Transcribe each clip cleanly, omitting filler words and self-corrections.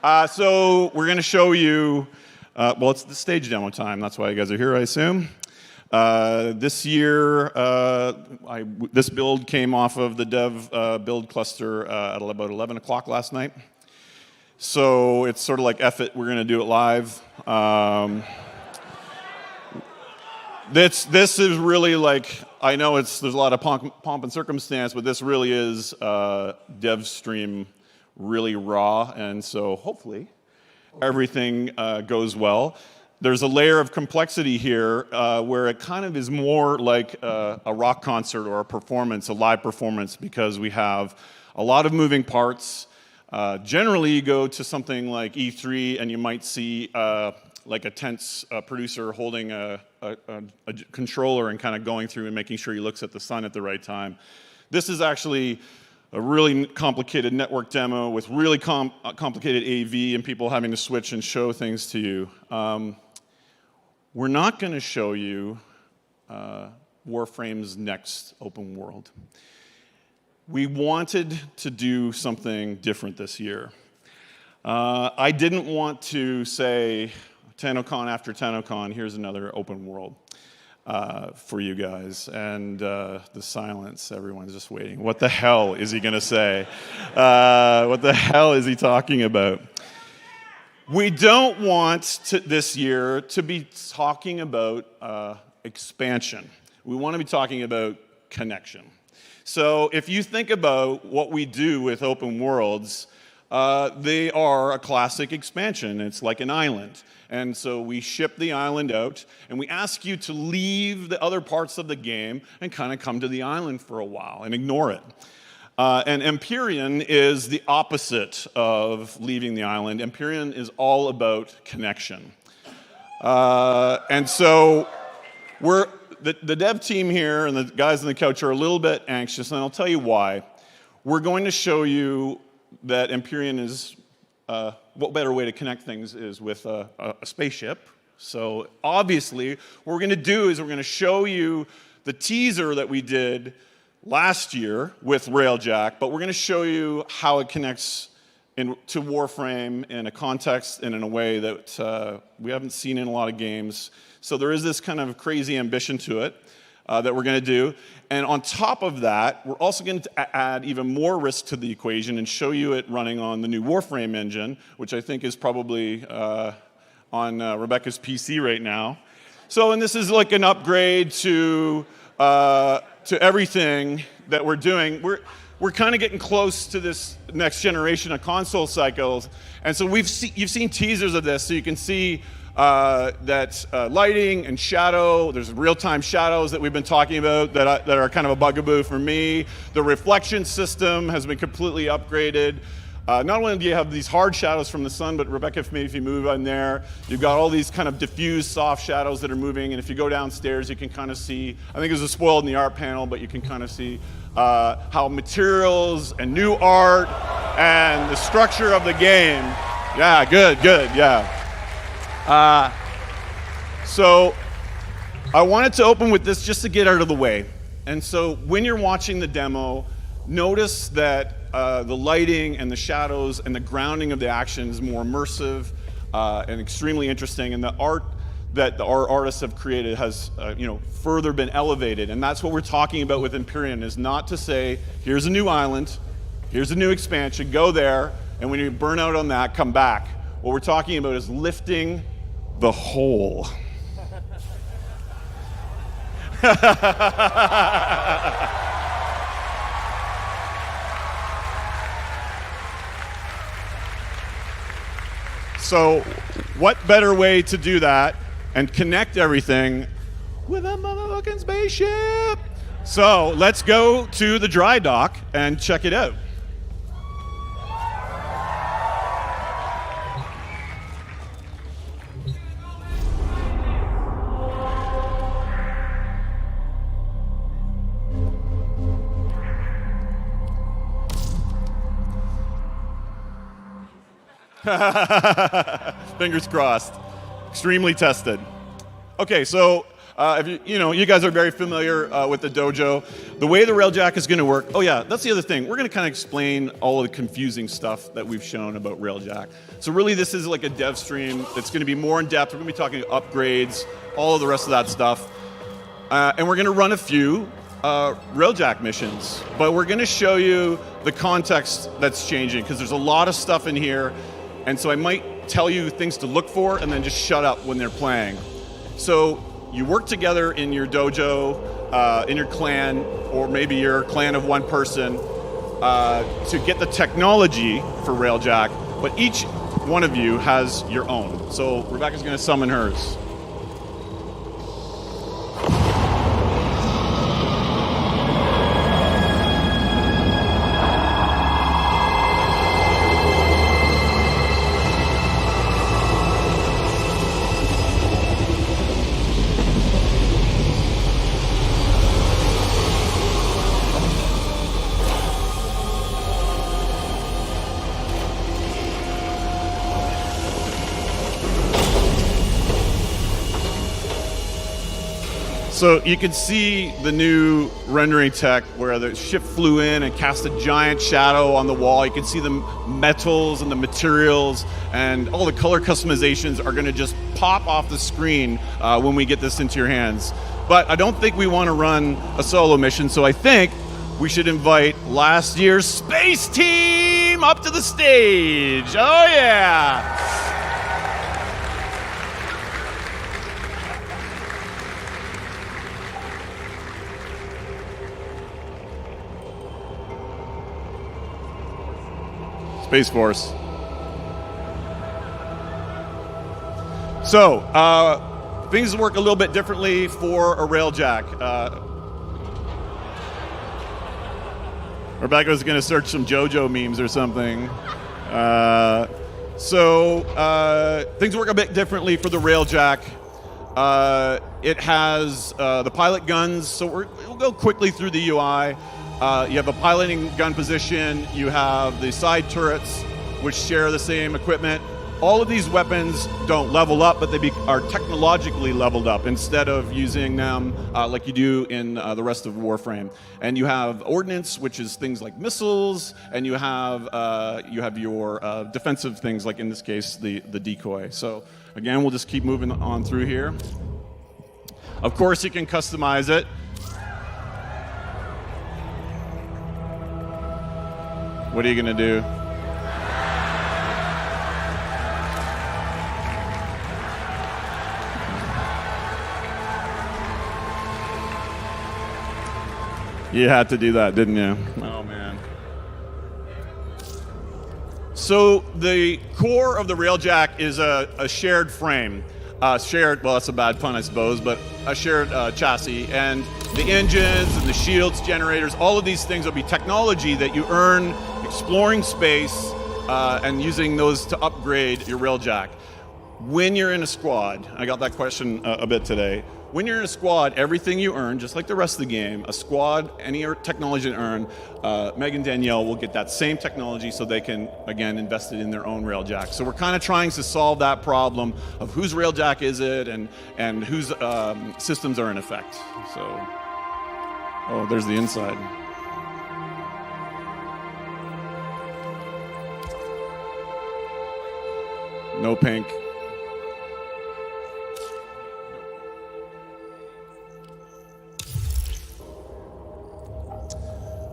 So we're going to show you, well, it's the stage demo time. That's why you guys are here, I assume. This year, this build came off of the dev build cluster at about 11 o'clock last night. So it's sort of like F it, we're going to do it live. This is really like, I know there's a lot of pomp and circumstance, but this really is dev stream really raw, and so hopefully everything goes well. There's a layer of complexity here where it kind of is more like a rock concert or a performance, a live performance, because we have a lot of moving parts. Generally, you go to something like E3 and you might see like a tense producer holding a controller and kind of going through and making sure he looks at the sun at the right time. This is actually a really complicated network demo with really complicated AV and people having to switch and show things to you. We're not going to show you Warframe's next open world. We wanted to do something different this year. I didn't want to say, TennoCon after TennoCon, here's another open world for you guys. And the silence, everyone's just waiting. What the hell is he going to say? What the hell is he talking about? We don't want this year to be talking about expansion. We want to be talking about connection. So if you think about what we do with open worlds, they are a classic expansion. It's like an island. And so we ship the island out, and we ask you to leave the other parts of the game and kind of come to the island for a while and ignore it. And Empyrean is the opposite of leaving the island. Empyrean is all about connection. And so the dev team here and the guys on the couch are a little bit anxious, and I'll tell you why. We're going to show you that Empyrean is, what better way to connect things is with a spaceship. So obviously, what we're going to do is we're going to show you the teaser that we did last year with Railjack, but we're going to show you how it connects to Warframe in a context and in a way that we haven't seen in a lot of games. So there is this kind of crazy ambition to it that we're going to do. And on top of that, we're also going to add even more risk to the equation and show you it running on the new Warframe engine, which I think is probably on Rebecca's PC right now. So, and this is like an upgrade to everything that we're doing. We're kind of getting close to this next generation of console cycles. And so you've seen teasers of this, so you can see that lighting and shadow, there's real-time shadows that we've been talking about that are kind of a bugaboo for me. The reflection system has been completely upgraded. Not only do you have these hard shadows from the sun, but Rebecca, maybe if you move on there, you've got all these kind of diffused soft shadows that are moving, and if you go downstairs, you can kind of see, I think it was spoiled in the art panel, but you can kind of see how materials and new art and the structure of the game, yeah, good, yeah. So I wanted to open with this just to get out of the way. And so when you're watching the demo, notice that the lighting and the shadows and the grounding of the action is more immersive and extremely interesting. And the art that our artists have created has further been elevated. And that's what we're talking about with Empyrean, is not to say, here's a new island, here's a new expansion, go there, and when you burn out on that, come back. What we're talking about is lifting the whole. So what better way to do that and connect everything with a motherfucking spaceship? So let's go to the dry dock and check it out. Fingers crossed. Extremely tested. Okay, so You guys are very familiar with the dojo. The way the Railjack is going to work. Oh yeah, that's the other thing. We're going to kind of explain all of the confusing stuff that we've shown about Railjack. So really, this is like a dev stream that's going to be more in depth. We're going to be talking upgrades, all of the rest of that stuff, and we're going to run a few Railjack missions. But we're going to show you the context that's changing because there's a lot of stuff in here, and so I might tell you things to look for and then just shut up when they're playing. So you work together in your dojo, in your clan, or maybe your clan of one person to get the technology for Railjack, but each one of you has your own. So Rebecca's going to summon hers. So you can see the new rendering tech where the ship flew in and cast a giant shadow on the wall. You can see the metals and the materials, and all the color customizations are going to just pop off the screen when we get this into your hands. But I don't think we want to run a solo mission, so I think we should invite last year's space team up to the stage. Oh yeah! Space Force. So, things work a little bit differently for a Railjack. Rebecca's going to search some JoJo memes or something. Things work a bit differently for the Railjack. It has the pilot guns, so we'll go quickly through the UI. You have a piloting gun position, you have the side turrets, which share the same equipment. All of these weapons don't level up, but they are technologically leveled up instead of using them like you do in the rest of Warframe. And you have ordnance, which is things like missiles, and you have your defensive things, like in this case, the decoy. So again, we'll just keep moving on through here. Of course, you can customize it. What are you going to do? You had to do that, didn't you? Oh, man. So the core of the Railjack is a shared frame. Well, that's a bad pun, I suppose, but a shared chassis. And the engines and the shields, generators, all of these things will be technology that you earn exploring space and using those to upgrade your Railjack. When you're in a squad, I got that question a bit today. When you're in a squad, everything you earn, just like the rest of the game, a squad, any technology you earn, Meg and Danielle will get that same technology so they can, again, invest it in their own Railjack. So we're kind of trying to solve that problem of whose Railjack is it and whose systems are in effect. So, oh, there's the inside. No pink.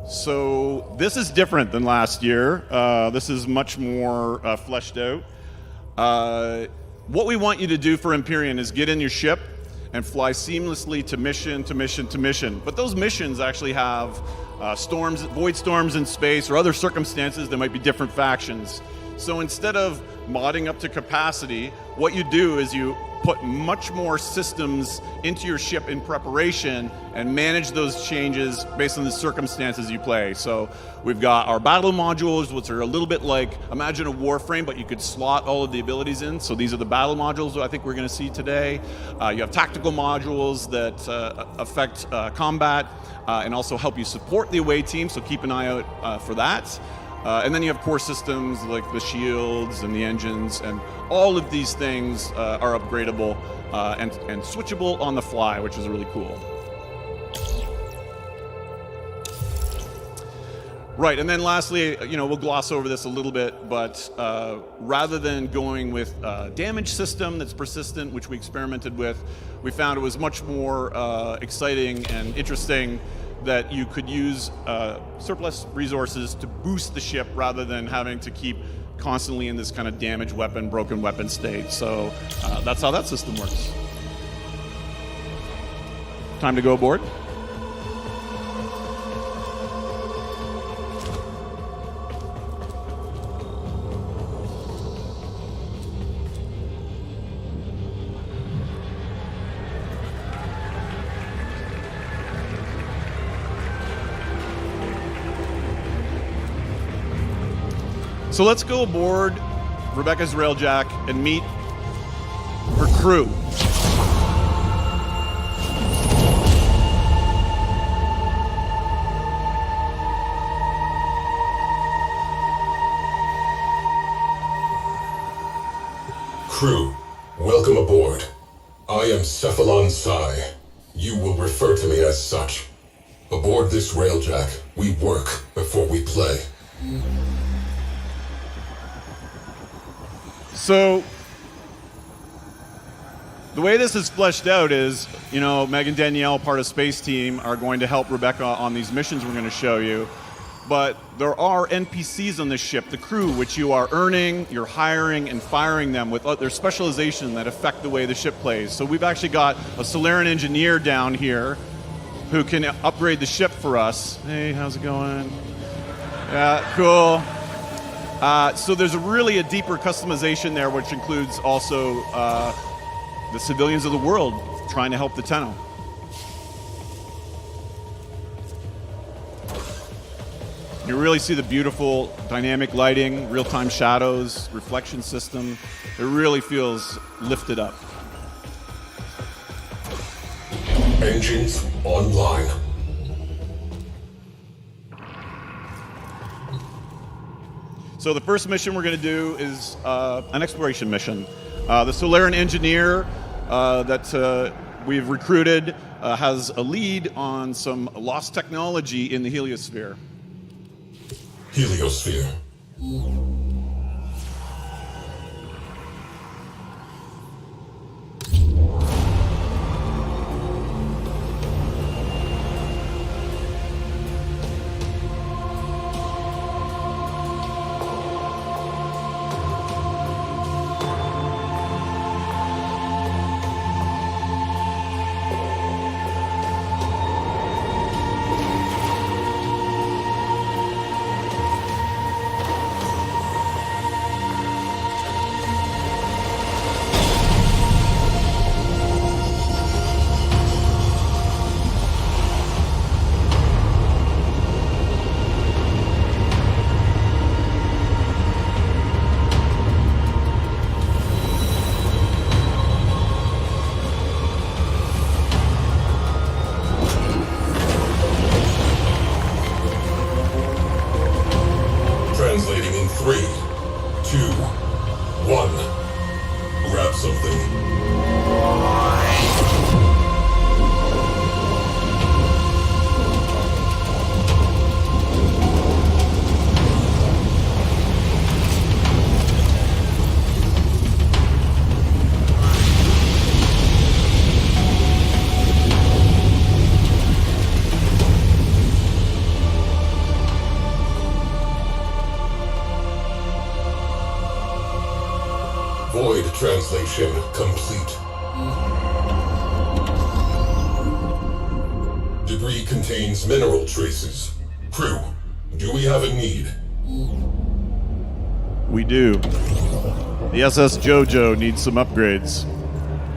So this is different than last year. This is much more fleshed out. What we want you to do for Empyrean is get in your ship and fly seamlessly to mission, to mission, to mission. But those missions actually have storms, void storms in space, or other circumstances. There might be different factions. So instead of modding up to capacity, what you do is you put much more systems into your ship in preparation and manage those changes based on the circumstances you play. So we've got our battle modules, which are a little bit like, imagine a Warframe, but you could slot all of the abilities in. So these are the battle modules that I think we're going to see today. You have tactical modules that affect combat and also help you support the away team, so keep an eye out for that. And then you have core systems like the shields and the engines, and all of these things are upgradable and switchable on the fly, which is really cool. Right, and then lastly, we'll gloss over this a little bit, but rather than going with a damage system that's persistent, which we experimented with, we found it was much more exciting and interesting that you could use surplus resources to boost the ship rather than having to keep constantly in this kind of damaged weapon, broken weapon state. So that's how that system works. Time to go aboard. So let's go aboard Rebecca's Railjack and meet her crew. Crew, welcome aboard. I am Cephalon Psi. You will refer to me as such. Aboard this Railjack, we work before we play. So, the way this is fleshed out is, Meg and Danielle, part of Space Team, are going to help Rebecca on these missions we're going to show you. But there are NPCs on this ship, the crew, which you are earning, you're hiring, and firing them with their specialization that affect the way the ship plays. So we've actually got a Solarian engineer down here who can upgrade the ship for us. Hey, how's it going? Yeah, cool. So there's really a deeper customization there, which includes also the civilians of the world trying to help the Tenno. You really see the beautiful dynamic lighting, real-time shadows, reflection system. It really feels lifted up. Engines online. So the first mission we're going to do is an exploration mission. The Solarian engineer that we've recruited has a lead on some lost technology in the heliosphere. Heliosphere. Translating in 3, 2, 1. Grab something. Void translation complete. Debris contains mineral traces. Crew, do we have a need? We do. The SS JoJo needs some upgrades.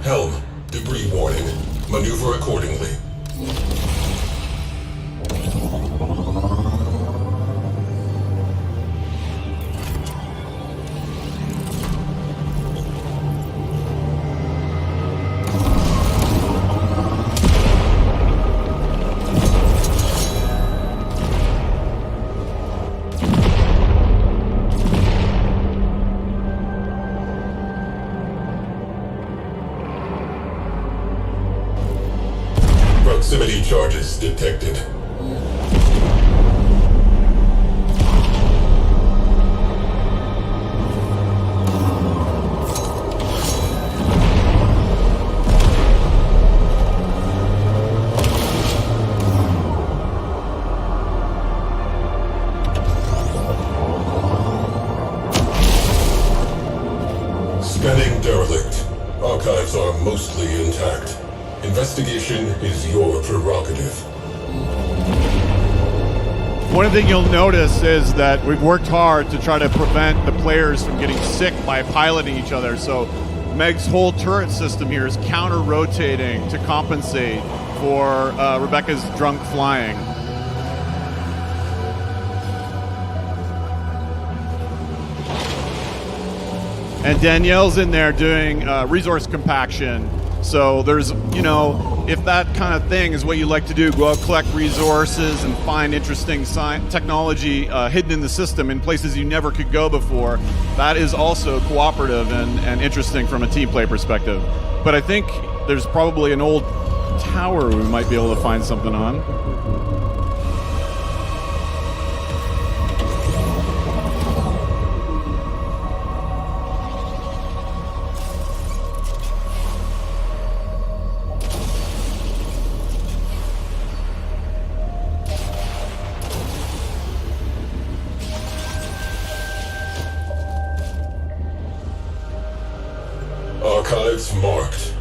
Helm, debris warning. Maneuver accordingly. charges detected. Scanning derelict. Archives are mostly intact. Investigation is your prerogative. One thing you'll notice is that we've worked hard to try to prevent the players from getting sick by piloting each other. So Meg's whole turret system here is counter-rotating to compensate for Rebecca's drunk flying. And Danielle's in there doing resource compaction. So there's, you know, if that kind of thing is what you like to do, go out, collect resources and find interesting technology hidden in the system in places you never could go before, that is also cooperative and interesting from a team play perspective. But I think there's probably an old tower we might be able to find something on. Archives marked.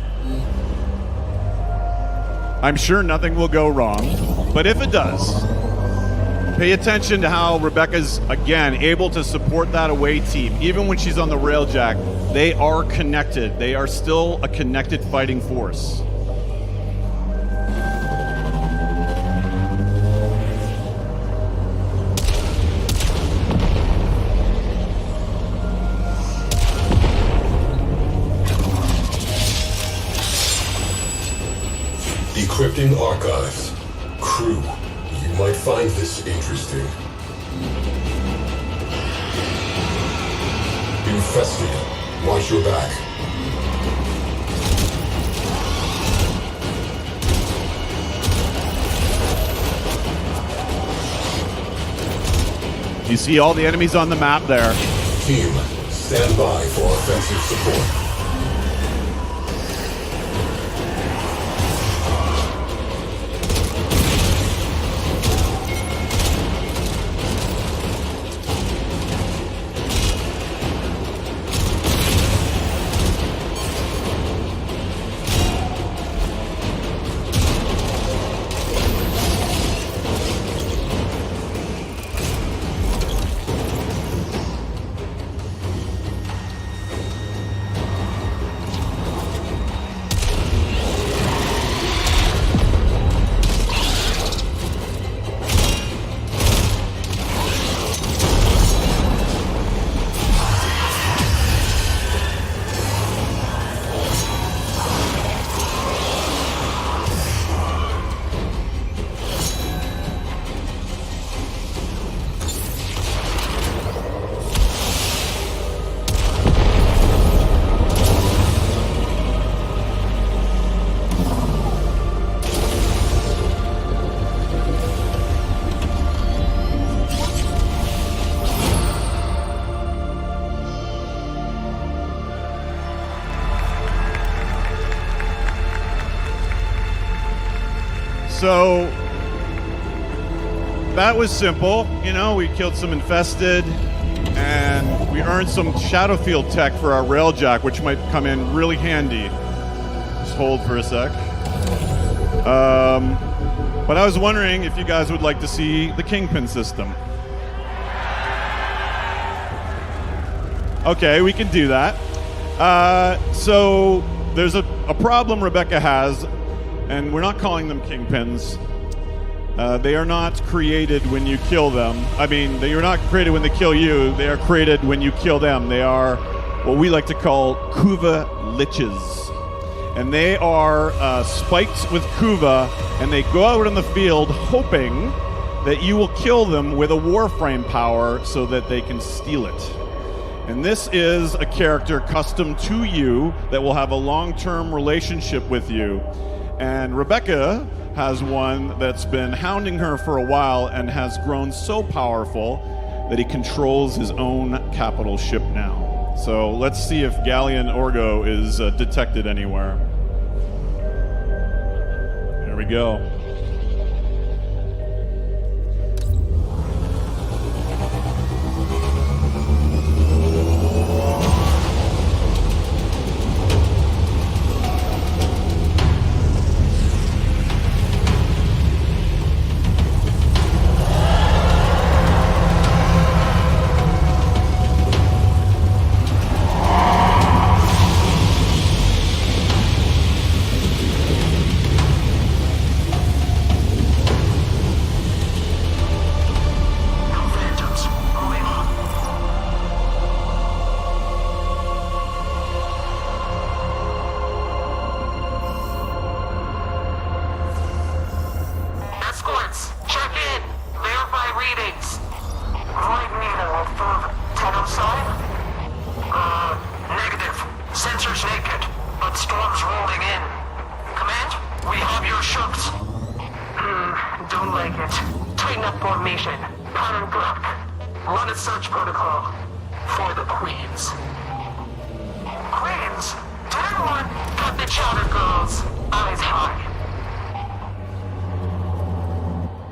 I'm sure nothing will go wrong, but if it does, pay attention to how Rebecca's, again, able to support that away team. Even when she's on the railjack, they are connected. They are still a connected fighting force. Decrypting archives. Crew, you might find this interesting. Infested. Watch your back. You see all the enemies on the map there. Team, stand by for offensive support. So that was simple. You know, we killed some infested and we earned some Shadowfield tech for our railjack, which might come in really handy. Just hold for a sec. But I was wondering if you guys would like to see the Kingpin system. Okay, we can do that. So there's a problem Rebecca has, and we're not calling them Kingpins. They are not created when you kill them. I mean, they are not created when they kill you. They are created when you kill them. They are what we like to call Kuva Liches. And they are spiked with Kuva, and they go out in the field hoping that you will kill them with a Warframe power so that they can steal it. And this is a character custom to you that will have a long-term relationship with you. And Rebecca has one that's been hounding her for a while and has grown so powerful that he controls his own capital ship now. So let's see if Galleon Orgo is detected anywhere. There we go.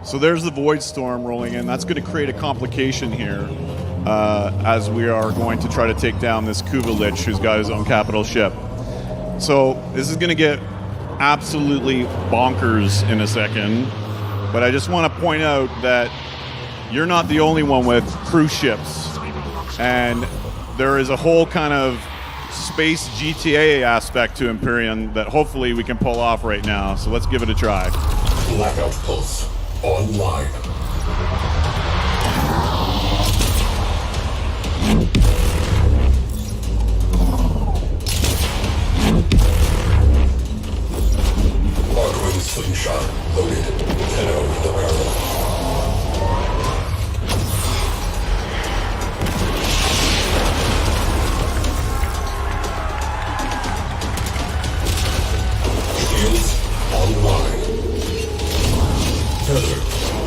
So there's the Void Storm rolling in. That's going to create a complication here as we are going to try to take down this Kuvalich who's got his own capital ship. So this is going to get absolutely bonkers in a second, but I just want to point out that you're not the only one with cruise ships, and there is a whole kind of space GTA aspect to Empyrean that hopefully we can pull off right now. So let's give it a try. Blackout Pulse online. Arcwing slingshot loaded. Tenno in the barrel. Shields online. Tether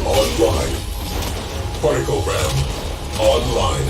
online. Particle ram online.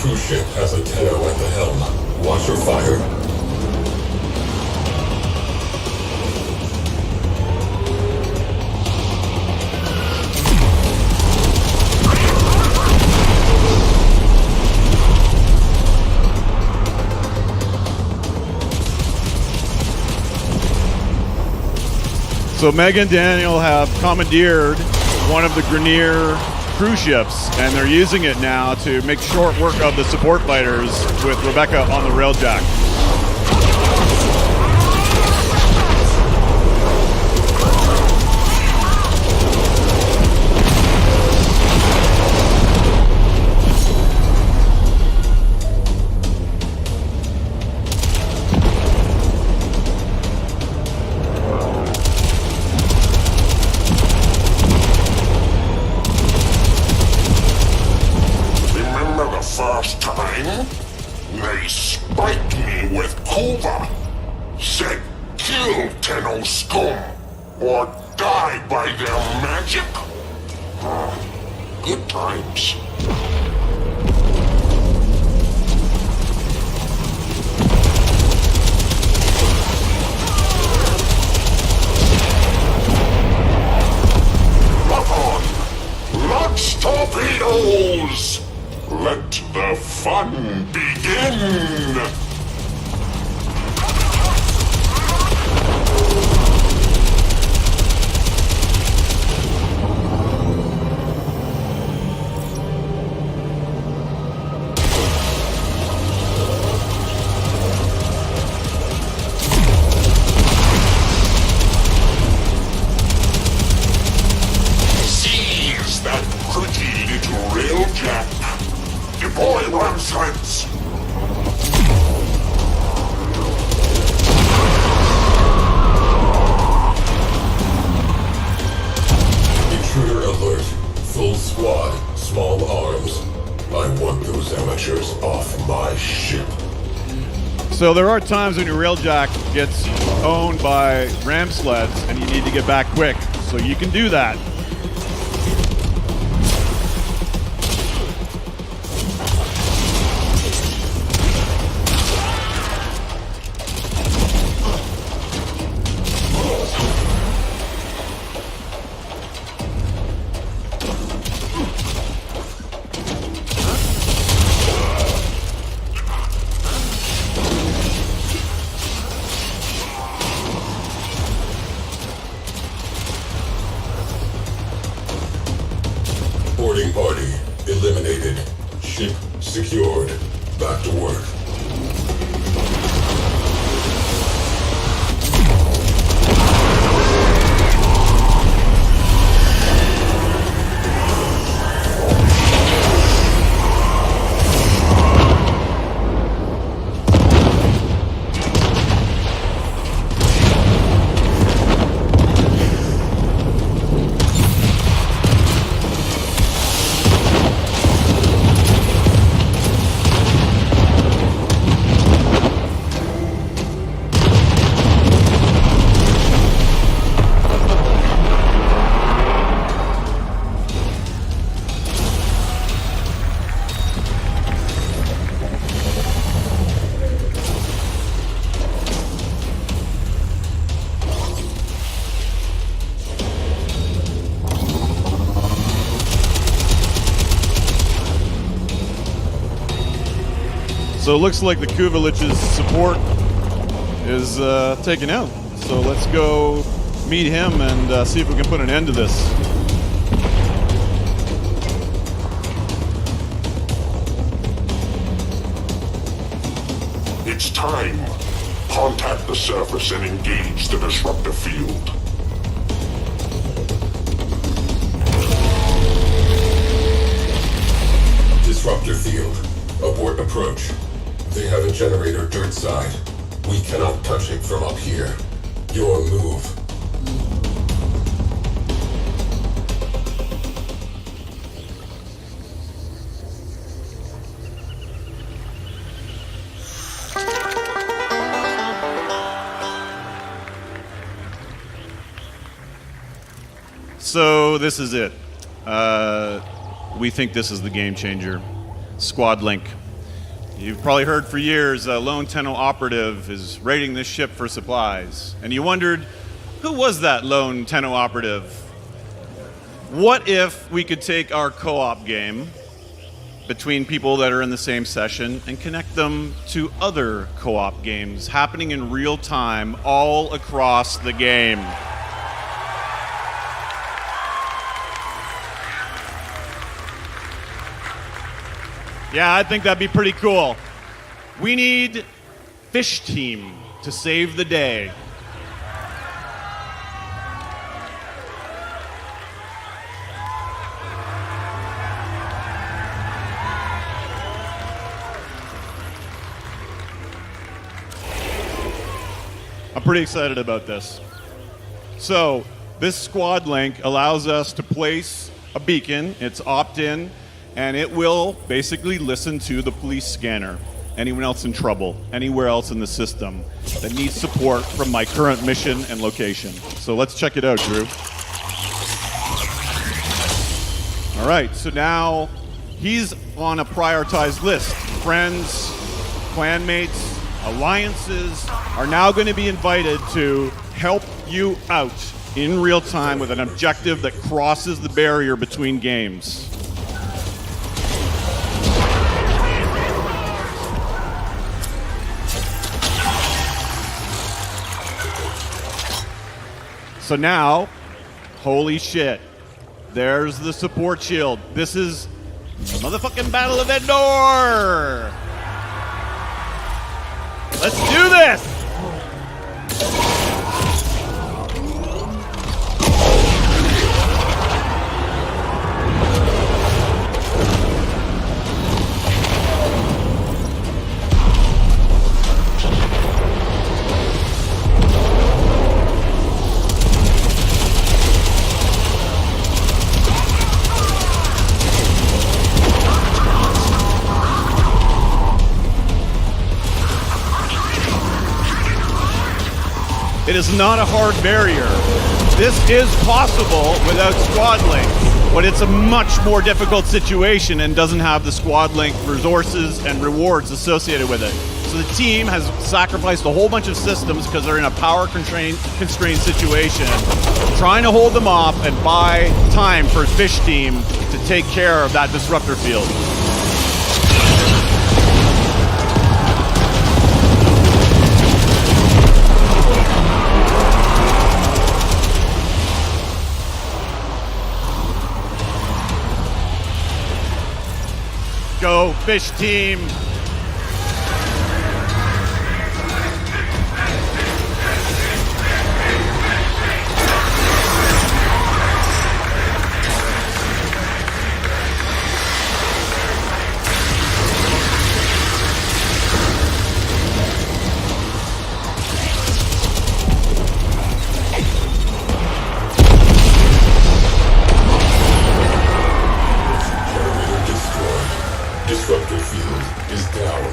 Cruise ship has a Tenno at the helm. Watch your fire. So Meg and Daniel have commandeered one of the Grenier cruise ships, and they're using it now to make short work of the support fighters with Rebecca on the railjack. First time, they spiked me with Kuva. Said kill Tenno scum or die by their magic. Good times. Let the fun begin! Seize that pretty little railjack! Deploy ram sleds! Intruder alert. Full squad. Small arms. I want those amateurs off my ship. So there are times when your railjack gets owned by ram sleds and you need to get back quick. So you can do that. Boarding party eliminated. Ship secured. Back to work. So it looks like the Kuvalich's support is taken out. So let's go meet him and see if we can put an end to this. It's time. Contact the surface and engage the disruptor field. Disruptor field. Abort approach. They have a generator dirt side. We cannot touch it from up here. Your move. So this is it. We think this is the game changer. Squad Link. You've probably heard for years a lone Tenno operative is raiding this ship for supplies. And you wondered, who was that lone Tenno operative? What if we could take our co-op game between people that are in the same session and connect them to other co-op games happening in real time all across the game? Yeah, I think that'd be pretty cool. We need Fish Team to save the day. I'm pretty excited about this. So, this squad link allows us to place a beacon. It's opt-in. And it will basically listen to the police scanner. Anyone else in trouble, anywhere else in the system that needs support from my current mission and location. So let's check it out, Drew. All right, so now he's on a prioritized list. Friends, clanmates, alliances are now going to be invited to help you out in real time with an objective that crosses the barrier between games. So now, holy shit, there's the support shield. This is the motherfucking Battle of Endor! Let's do this! It is not a hard barrier. This is possible without squad links, but it's a much more difficult situation and doesn't have the squad link resources and rewards associated with it. So the team has sacrificed a whole bunch of systems because they're in a power constrained situation, trying to hold them off and buy time for Fish Team to take care of that disruptor field. Go, Fish Team! Disruptor field is down.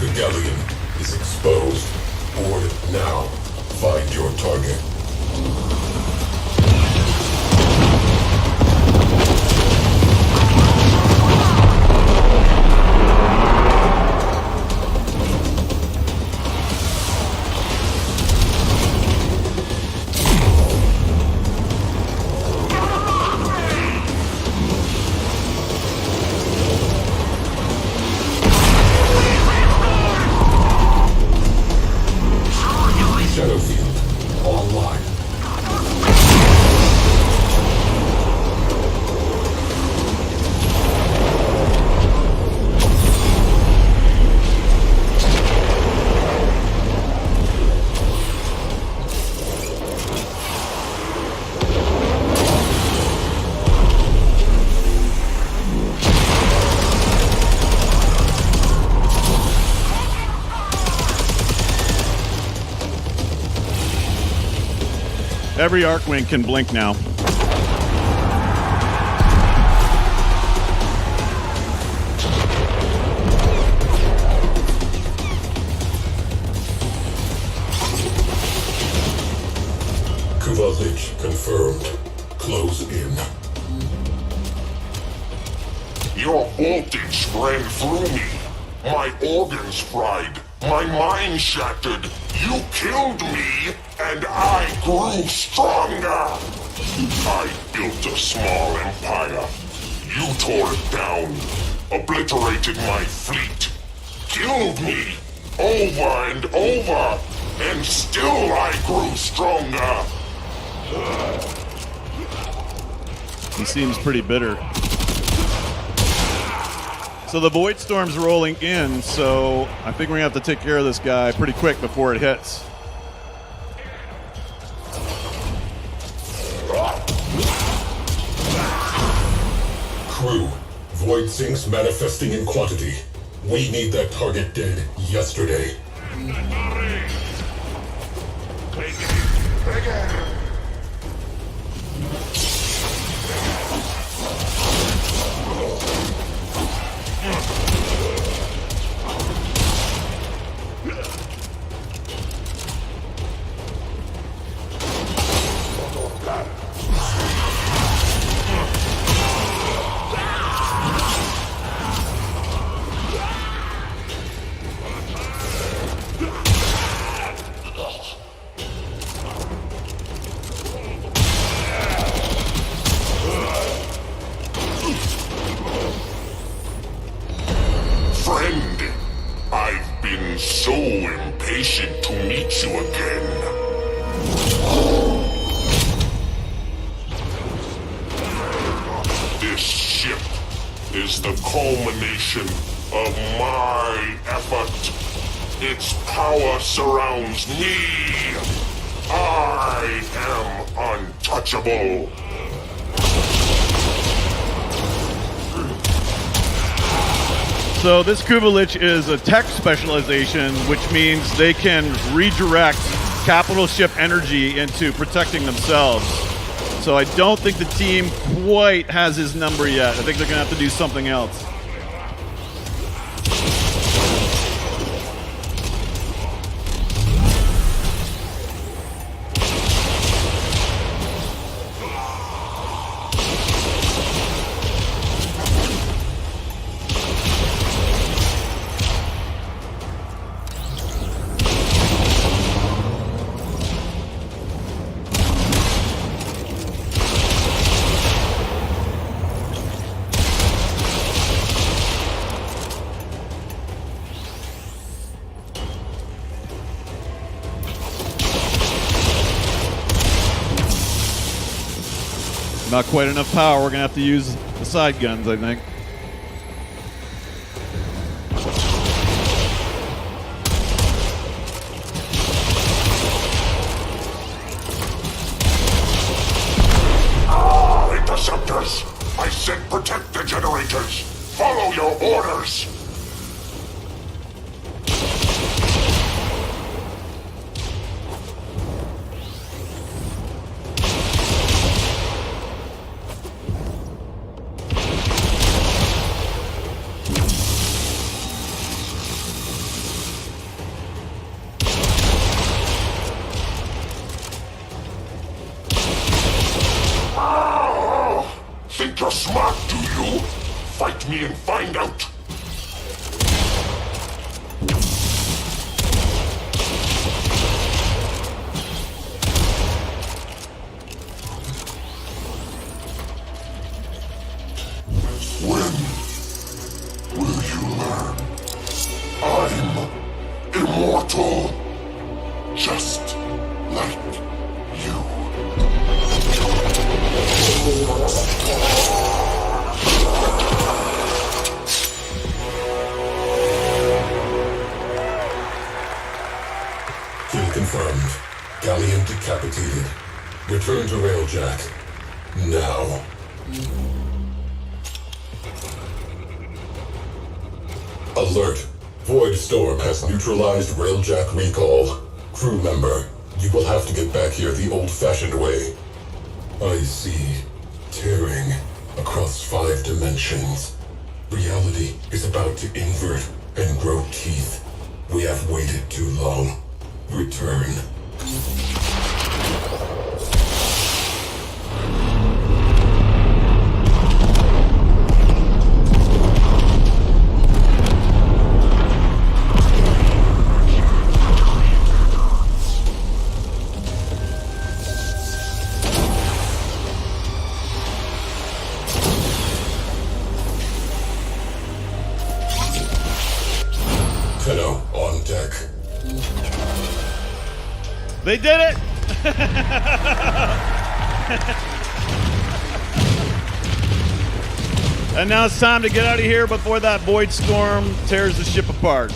The galleon is exposed. Board now. Find your target. Shadow field online. Every Arcwing can blink now. Kuvalich confirmed. Close in. Your voltage ran through me. My organs fried. My mind shattered. You killed me, and I grew stronger. I built a small empire. You tore it down, obliterated my fleet, killed me over and over, and still I grew stronger. He seems pretty bitter. So the Void Storm's rolling in, so I think we're gonna have to take care of this guy pretty quick before it hits. Crew, Void Sinks manifesting in quantity. We need that target dead yesterday. culmination of my effort. Its power surrounds me. I am untouchable. So this Kubelich is a tech specialization, which means they can redirect capital ship energy into protecting themselves. So I don't think the team quite has his number yet. I think they're going to have to do something else. Not quite enough power. We're going to have to use the side guns, I think. Interceptors! I said protect the generators! Follow your orders! Think you're smart, do you? Fight me and find out! When will you learn? I'm immortal, just like you. Kill confirmed. Galleon decapitated. Return to Railjack. Now. Alert. Void Storm has neutralized Railjack recall. Crew member, you will have to get back here the old-fashioned way. I see. Tearing across 5 dimensions. Reality is about to invert and grow teeth. We have waited too long. Return. Tenno on deck. They did it! And now it's time to get out of here before that void storm tears the ship apart.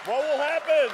What will happen?